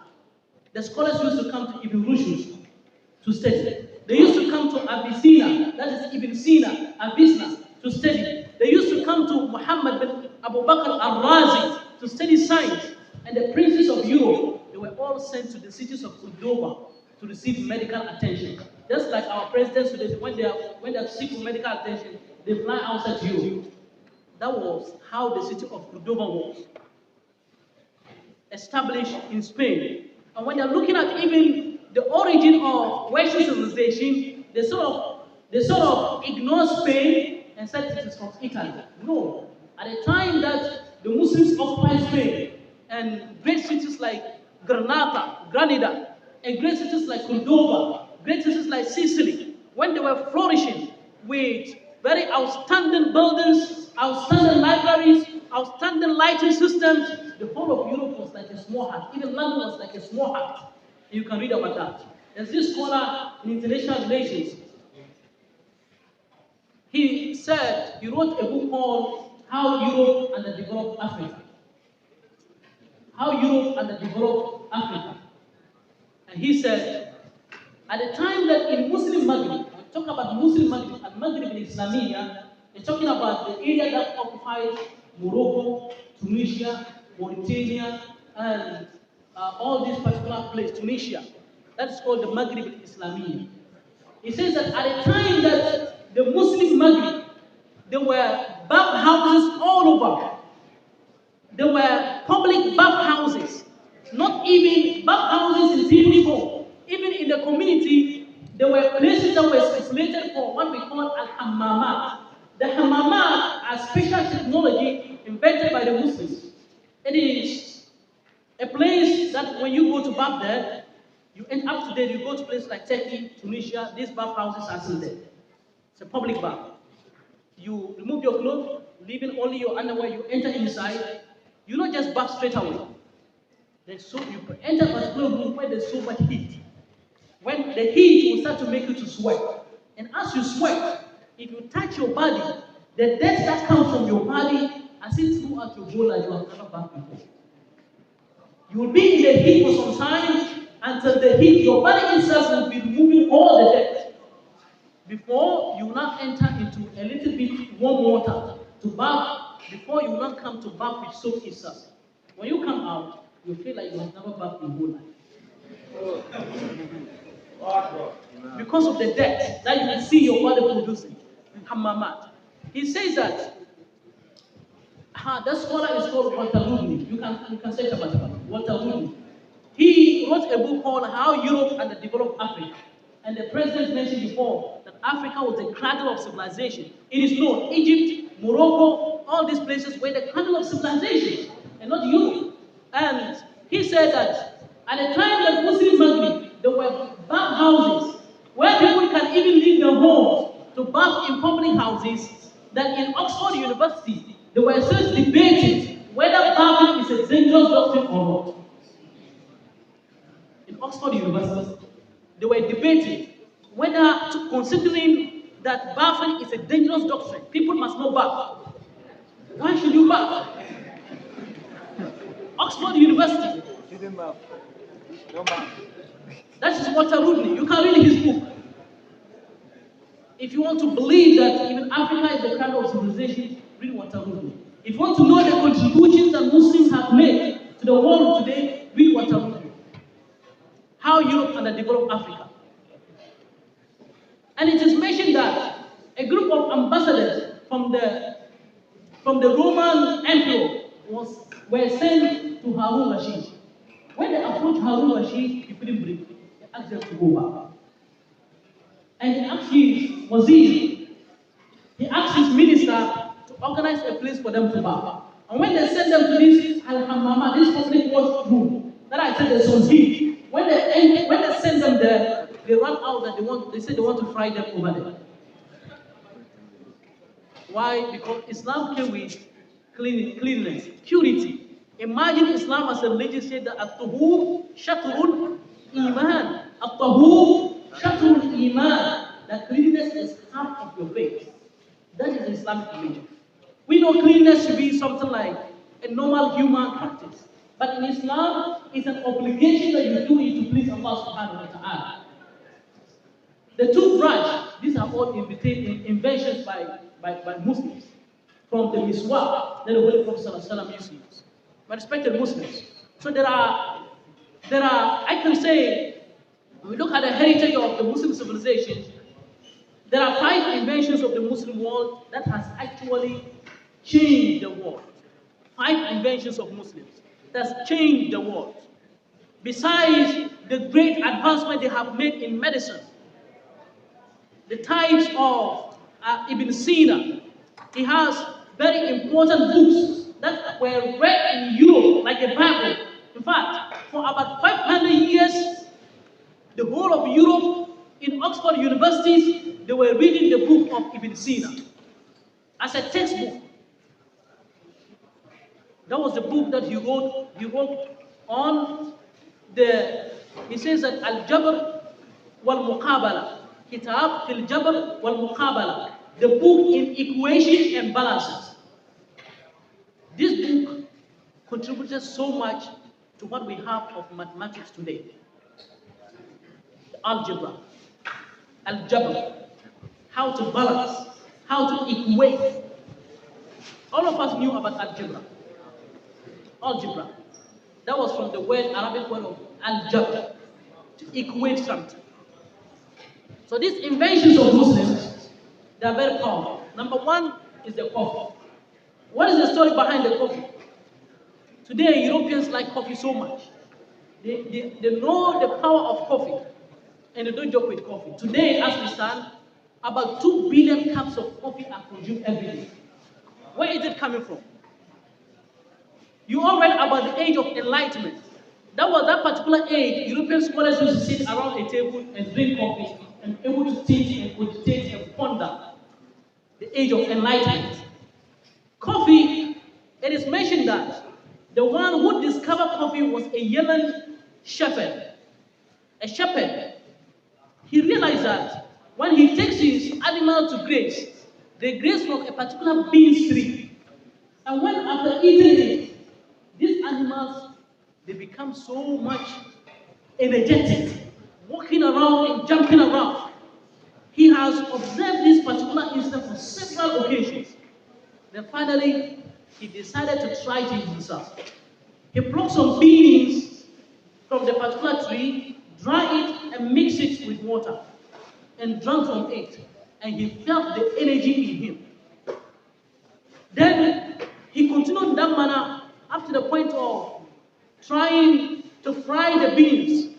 The scholars used to come to Ibn Rushd to study. They used to come to Abyssinia, that is Ibn Sina, Abyssinia, to study. They used to come to Muhammad bin Abu Bakr al-Razi to study science. And the princes of Europe, they were all sent to the cities of Cordoba to receive medical attention. Just like our presidents today, when they seek medical attention, they fly outside Europe. That was how the city of Cordoba was established in Spain. And when they're looking at even the origin of Western civilization, they sort of ignore Spain and said it is from Italy. No. At the time that the Muslims occupied Spain, and great cities like Granada, and great cities like Cordoba, great cities like Sicily, when they were flourishing with very outstanding buildings, outstanding libraries, outstanding lighting systems, the whole of Europe was like a small hut. Even London was like a small hut. You can read about that. There's this scholar in international relations. He wrote a book called how Europe and the developed Africa. How Europe and the developed Africa. And he said, at the time that in Muslim Maghreb, we talk about Muslim Maghreb and Maghreb in Islamia, they're talking about the area that occupies Morocco, Tunisia, Mauritania, and all these particular places, Tunisia. That's called the Maghreb in Islamia. He says that at the time that the Muslim Maghreb, there were bath houses all over. There were public bath houses, not even bath houses in people's home. Even in the community, there were places that were stipulated for what we call al-hammamat. The hammamat are special technology invented by the Muslims. It is a place that when you go to bath there, you end up to date, you go to places like Turkey, Tunisia, these bath houses are still there. It's a public bath. You remove your clothes, leaving only your underwear, you enter inside. You not just bath straight away. So you enter a particular room where there's so much heat. When the heat will start to make you to sweat. And as you sweat, if you touch your body, the dirt that comes from your body, as it throughout your whole life, you have never bathed before. You will be in the heat for some time until the heat, your body itself will be removing all the dirt. Before you now enter into a little bit warm water to bath, before you now come to bath with soap itself. When you come out, you feel like you have never bathed in your whole life. Because of the dirt that you can see your body producing. Hammamat. He says that that scholar is called Walter Rudney. You can search about him. Walter Rudney. He wrote a book called How Europe and the Developed Africa. And the president mentioned before that Africa was the cradle of civilization. It is known, Egypt, Morocco, all these places were the cradle of civilization, and not Europe. And he said that at the time that Muslim Maghreb, there were bath houses where people can even leave their homes to bath in public houses, that in Oxford University, they were still debating whether bathing is a dangerous doctrine or not. In Oxford University, they were debating whether, considering that bathing is a dangerous doctrine, people must not bath. Why should you bath? Oxford University. No bath. That is Walter Rudney. You can read his book. If you want to believe that even Africa is the cradle of civilization, read Walter Rudney. If you want to know the contributions that Muslims have made to the world today, read Walter Rudney. How Europe and the developed Africa. And it is mentioned that a group of ambassadors from the Roman emperor were sent to Harun Rashid. When they approached Harun Rashid, he couldn't breathe. He asked them to go back. And he asked his wazir, he asked his minister to organize a place for them to bath. And when they sent them to this Al-Hammama, this public washroom, that I said there's some heat. When they send them there, they run out that they say they want to fry them over there. Why? Because Islam came with cleanliness, purity. Imagine Islam as a religion said that at-tuhur shatrul iman. At-tuhur shatrul iman. That cleanliness is half of your faith. That is Islamic religion. We know cleanliness should be something like a normal human practice. But in Islam, it's an obligation that you do it to please Allah subhanahu wa ta'ala. The toothbrush, these are all inventions by Muslims. From the miswak that the Holy Prophet ﷺ used to use. My respected Muslims. So there are, I can say, when we look at the heritage of the Muslim civilization, there are 5 inventions of the Muslim world that has actually changed the world. 5 inventions of Muslims that's changed the world. Besides the great advancement they have made in medicine, the types of Ibn Sina, he has very important books that were read in Europe like a Bible. In fact, for about 500 years, the whole of Europe, in Oxford universities, they were reading the book of Ibn Sina as a textbook. That was the book that he wrote on he says that Al-Jabr wal-Muqabala. Kitab fil Jabr wal-Muqabala. The book in equation and balances. contributed so much to what we have of mathematics today. The algebra, how to balance, how to equate. All of us knew about algebra. Algebra. That was from the Arabic word of algebra, to equate something. So these inventions of Muslims, they are very powerful. Number one is the coffee. What is the story behind the coffee? Today, Europeans like coffee so much. They know the power of coffee, and they don't joke with coffee. Today, as we stand, about 2 billion cups of coffee are consumed every day. Where is it coming from? You all read about the age of enlightenment. That was that particular age. European scholars used to sit around a table and drink coffee and able to think and cogitate and ponder. The age of enlightenment. Coffee, it is mentioned that the one who discovered coffee was a Yemen shepherd. A shepherd. He realized that when he takes his animal to graze, they graze from a particular bean tree. And when after eating it, these animals, they become so much energetic, walking around and jumping around. He has observed this particular instance on several occasions. Then finally, he decided to try it himself. He plucked some beans from the particular tree, dry it, and mix it with water, and drank from it. And he felt the energy in him. Then he continued in that manner up to the point of trying to fry the beans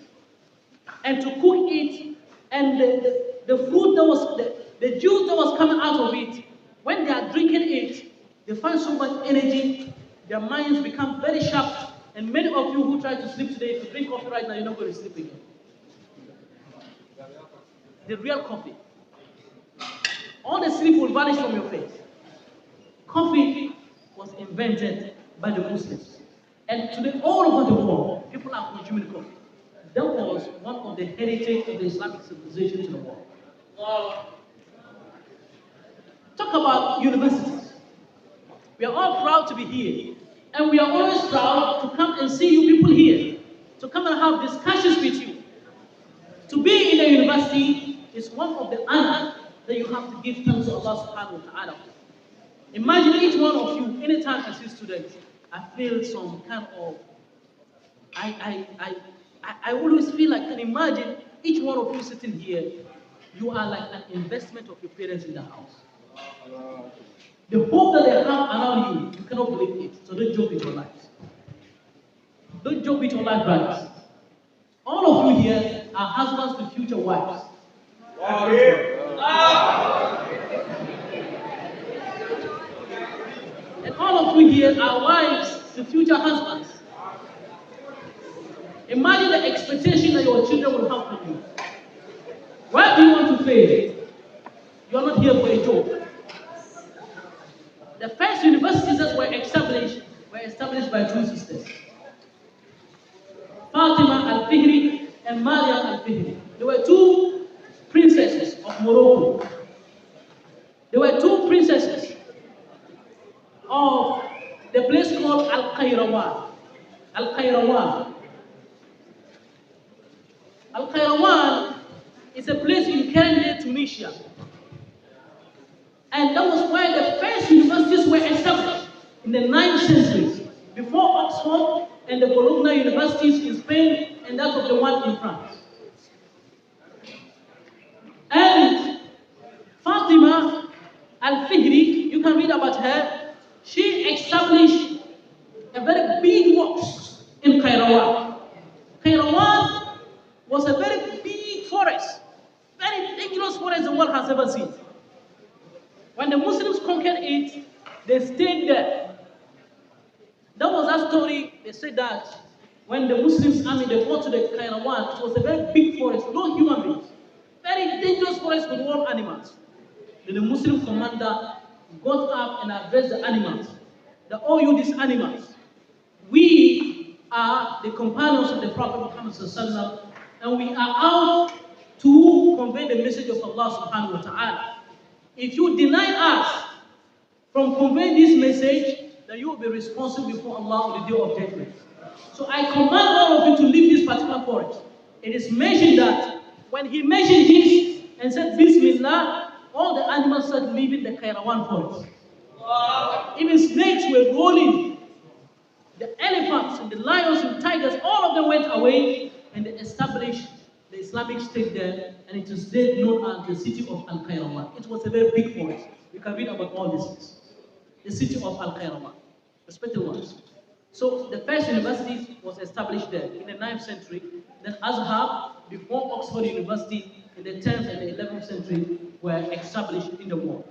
and to cook it, and the fruit that was, the juice that was coming out of it, when they are drinking it, they find so much energy, their minds become very sharp, and many of you who try to sleep today, if you drink coffee right now, you're not going to sleep again. The real coffee. All the sleep will vanish from your face. Coffee was invented by the Muslims. And today, all over the world, people are consuming coffee. That was one of the heritage of the Islamic civilization to the world. Talk about universities. We are all proud to be here. And we are always proud to come and see you people here. To come and have discussions with you. To be in a university is one of the honors that you have to give thanks to Allah subhanahu wa ta'ala. Imagine each one of you, anytime I see students, I feel some kind of, I always feel like, can imagine each one of you sitting here, you are like an investment of your parents in the house. The hope that they have around you, you cannot believe it. So don't joke with your lives. Don't joke with your life, brothers. All of you here are husbands to future wives. And all of you here are wives to future husbands. Imagine the expectation that your children will have from you. Why do you want to fail? You are not here for a joke. The first universities that were established by two sisters. Fatima al-Fihri and Maryam al-Fihri. They were two princesses of Morocco. They were two princesses of the place called Al-Qayrawan. Al-Qayrawan. Al-Qayrawan is a place in current-day Tunisia. And that was where the first universities were established in the 9th century, before Oxford and the Bologna universities in Spain and that of the one in France. And Fatima al-Fihri, you can read about her, she established a very big works in Qayrawan. Qayrawan was a very big forest, very dangerous forest the world has ever seen. When the Muslims conquered it, they stayed there. That was that story. They said that when the Muslims army they fought to the Qayrawan, it was a very big forest, no human beings. Very dangerous forest with wild animals. Then the Muslim commander got up and addressed the animals. That all you these animals, we are the companions of the Prophet Muhammad sallallahu, and we are out to convey the message of Allah subhanahu wa ta'ala. If you deny us from conveying this message, then and you will be responsible before Allah on the day of judgment. So I command all of you to leave this particular forest. It is mentioned that when he mentioned this and said Bismillah, all the animals started leaving the Kairawan forest. Even snakes were rolling. The elephants and the lions and tigers, all of them went away and they established the Islamic State there, and it is then known as the city of Al-Qayrawan. It was a very big forest. You can read about all this. The city of Al-Qayrawan, respected ones. So the first university was established there in the 9th century. Then Azhar, before Oxford University, in the 10th and the 11th century, were established in the world.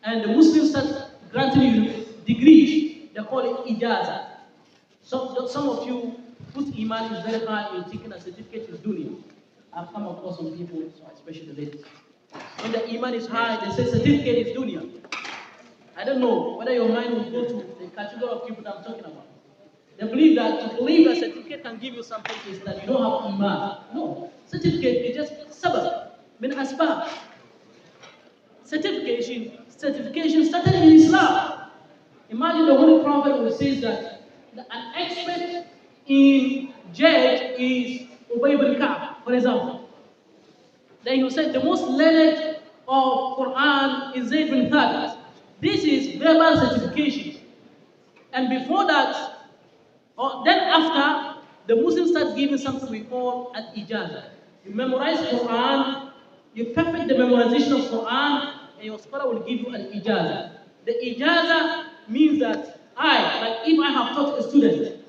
And the Muslims started granting you degrees. They call it ijaza. Some of you whose iman is very high in taking a certificate is dunya. I've come across some people, especially the ladies. When the iman is high, they say certificate is dunya. I don't know whether your mind will go to the category of people that I'm talking about. They believe that to believe that certificate can give you something is that you don't have iman. No, certificate is just sabab, min asbab. Certification started in Islam. Imagine the Holy Prophet who says that an expert in judge is Ubay ibn Ka'b, for example. Then you said the most learned of Quran is Zayd bin Thabit. This is verbal certification. And before that, or then after, the Muslims start giving something we call an ijaza. You memorize Quran, you perfect the memorization of Quran, and your scholar will give you an ijaza. The ijaza means that like if I have taught a student,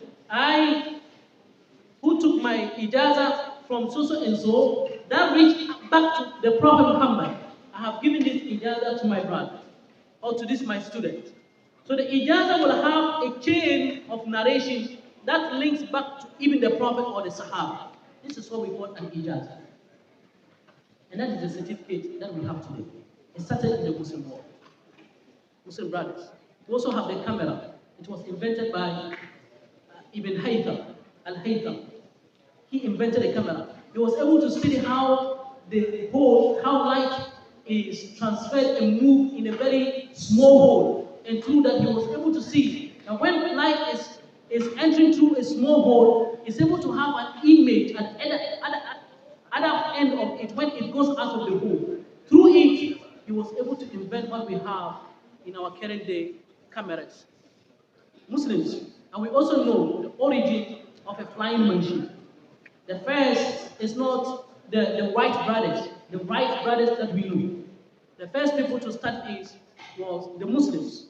who took my ijaza from so and so, that reached back to the Prophet Muhammad. I have given this ijaza to my brother, or to this my student. So the ijaza will have a chain of narration that links back to even the Prophet or the Sahaba. This is what we call an ijaza. And that is the certificate that we have today. It started in the Muslim world. Muslim brothers. We also have the camera. It was invented by Ibn Haytham, Al-Haytham. He invented a camera. He was able to study how light is transferred and moved in a very small hole. And through that, he was able to see. And when light is entering through a small hole, he's able to have an image at other end of it when it goes out of the hole. Through it, he was able to invent what we have in our current day cameras. Muslims, and we also know the origin of a flying machine. The first is not the Wright brothers, that we know. The first people to start this was the Muslims.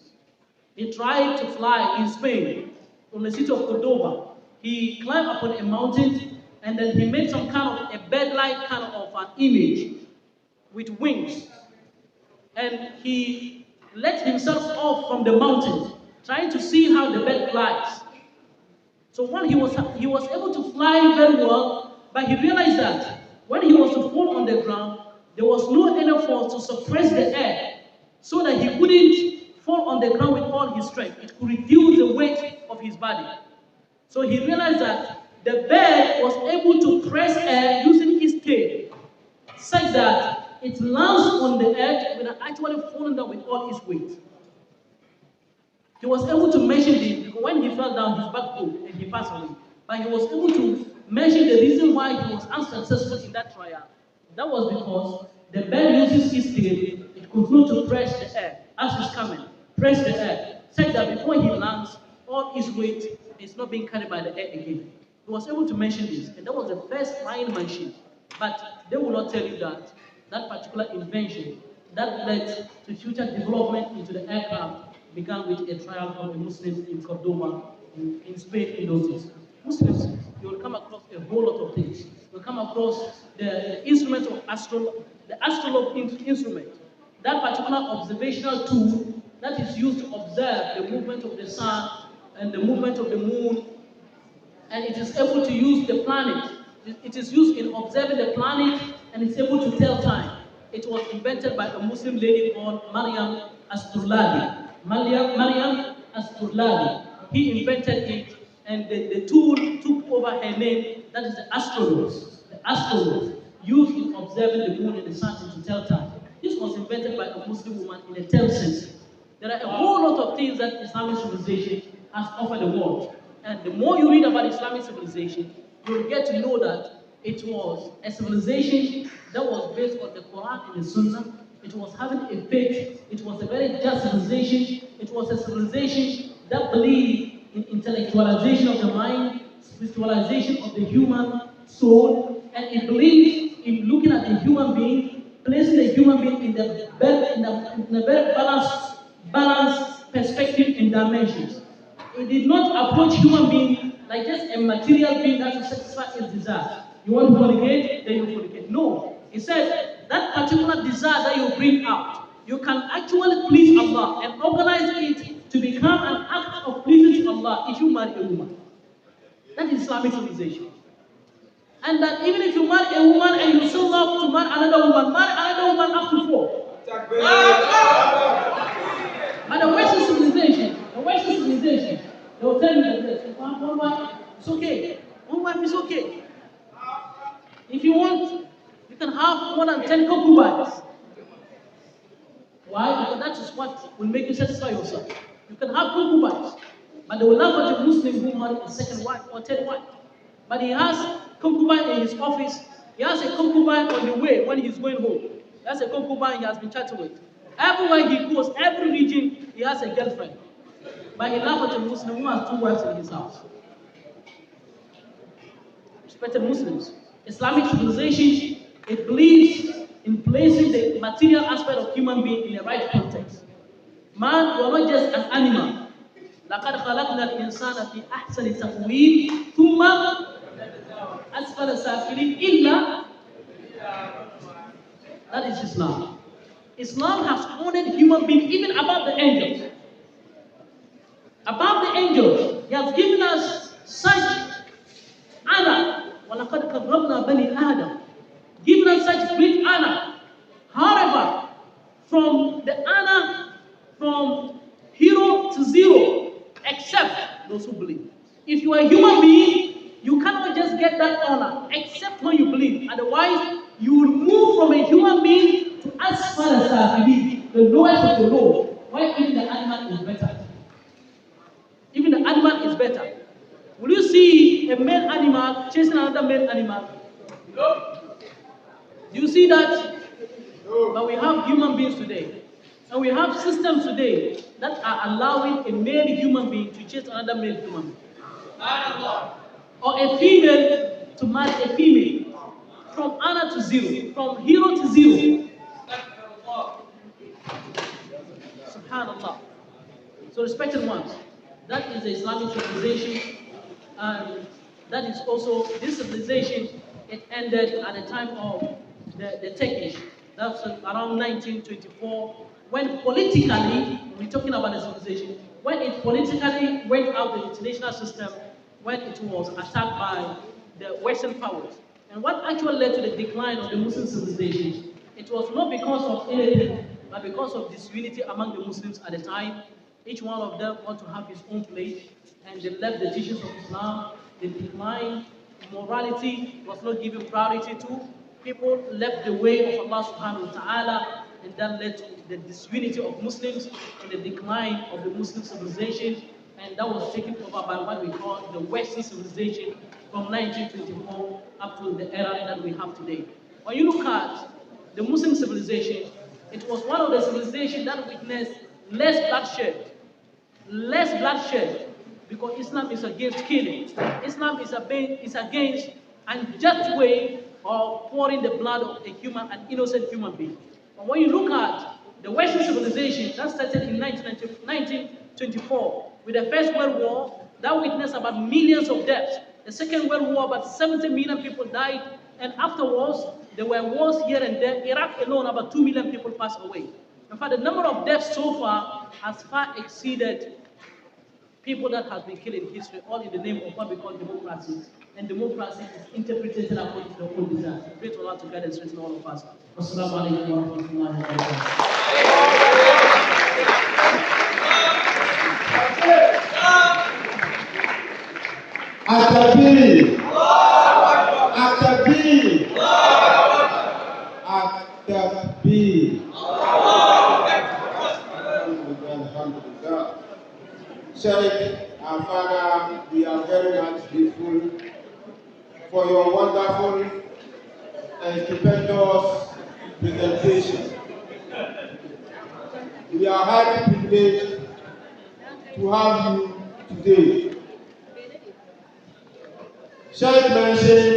They tried to fly in Spain from the city of Cordoba. He climbed upon a mountain and then he made some kind of a bird-like kind of an image with wings. And he let himself off from the mountain, trying to see how the bird flies. So when he was able to fly very well, but he realized that when he was to fall on the ground, there was no enough force to suppress the air so that he wouldn't fall on the ground with all his strength. It could reduce the weight of his body. So he realized that the bird was able to press air using his tail, such that it lands on the edge without actually falling down with all his weight. He was able to measure this because when he fell down, his back broke and he passed away. But he was able to measure the reason why he was unsuccessful in that trial. That was because the bird uses his tail, it continues to press the air as he's coming, press the air, such that before he lands, all his weight is not being carried by the air again. He was able to mention this, and that was the first flying machine. But they will not tell you that that particular invention that led to future development into the aircraft began with a trial from the Muslims in Cordoba, in Spain in those days. Muslims, you will come across a whole lot of things. You'll come across the instrument of the astrolabe instrument, that particular observational tool that is used to observe the movement of the sun and the movement of the moon, and it is able to use the planet. It is used in observing the planet, and it's able to tell time. It was invented by a Muslim lady called Maryam Asturladi. Maryam Asturladi. He invented it, and the tool took over her name. That is the astrolabes. The astrolabes used in observing the moon and the sun to tell time. This was invented by a Muslim woman in the 10th century. There are a whole lot of things that Islamic civilization has offered the world. And the more you read about Islamic civilization, you'll get to know that it was a civilization that was based on the Quran and the Sunnah. It was having a faith. It was a very just civilization. It was a civilization that believed in intellectualization of the mind, spiritualization of the human soul, and it believed in looking at the human being, placing the human being in the very balanced perspective and dimensions. It did not approach human being like just a material being that will satisfy its desire. You want to fornicate, then you fornicate. No. It said that particular desire that you bring out, you can actually please Allah and organize it to become an act of pleasing to Allah if you marry a woman. That is Islamic civilization. And that even if you marry a woman and you still love to marry another woman up to 4. But the Western civilization, they will tell you that this, one wife, it's okay. One wife is okay. If you want, you can have more than 10 concubines. Why? Because that is what will make you satisfy yourself. You can have concubines, but they will laugh at a Muslim who married a second wife or third wife. But he has concubine in his office. He has a concubine on the way when he's going home. He has a concubine he has been chatting with. Everywhere he goes, every region, he has a girlfriend. But he laughs at a Muslim who has 2 wives in his house. Respected Muslims, Islamic civilization, it believes in placing the material aspect of human being in the right context. Man, we are not just an animal. لَقَدْ خَلَقْنَا الْإِنسَانَ فِي أَحْسَنِ تَقْوِيمٍ ثُمَّ أَسْفَلَ سَافِلِينَ إِلَّا. That is Islam. Islam has honored human beings even above the angels. Above the angels, He has given us such honor. وَلَقَدْ كَرَّمْنَا بَنِي آدَمَ. Given us such great honor. However, from the honor from hero to zero, except those who believe. If you are a human being, you cannot just get that honor except when you believe. Otherwise, you will move from a human being to as far as I believe, the lowest of the low. Why even the animal is better? Even the animal is better. Will you see a male animal chasing another male animal? No. Do you see that? No. But we have human beings today. And we have systems today that are allowing a male human being to chase another male human being. Or a female to marry a female. From honor to zero. From hero to zero. Subhanallah. So respected ones, that is the Islamic civilization. And that is also, this civilization, it ended at the time of the Turkish. That's around 1924, when politically, we're talking about the civilization, when it politically went out the international system, when it was attacked by the Western powers. And what actually led to the decline of the Muslim civilization, it was not because of anything, but because of disunity among the Muslims at the time. Each one of them wanted to have his own place, and they left the teachings of Islam. They declined. Morality was not given priority to. People left the way of Allah subhanahu wa ta'ala, and that led to the disunity of Muslims and the decline of the Muslim civilization. And that was taken over by what we call the Western civilization from 1924 up to the era that we have today. When you look at the Muslim civilization, it was one of the civilizations that witnessed less bloodshed, because Islam is against killing. Islam is against unjust way of pouring the blood of an innocent human being. But when you look at the Western civilization that started in 1924 with the First World War, that witnessed about millions of deaths. The Second World War, about 70 million people died, and afterwards there were wars here and there. Iraq alone, about 2 million people passed away. In fact, the number of deaths so far has far exceeded people that have been killed in history, all in the name of what we call democracy. And democracy is interpreted according to the own desire. Pray to Allah to guide and strengthen all of us. Wassalamu alaikum wa rahmatullahi wa barakatuh. At-Takbir! At-Takbir! At-Takbir! Alhamdulillah. Sheikh Our Father, we are very much grateful for your wonderful and stupendous presentation. We are highly privileged to have you today. Sheikh mentioned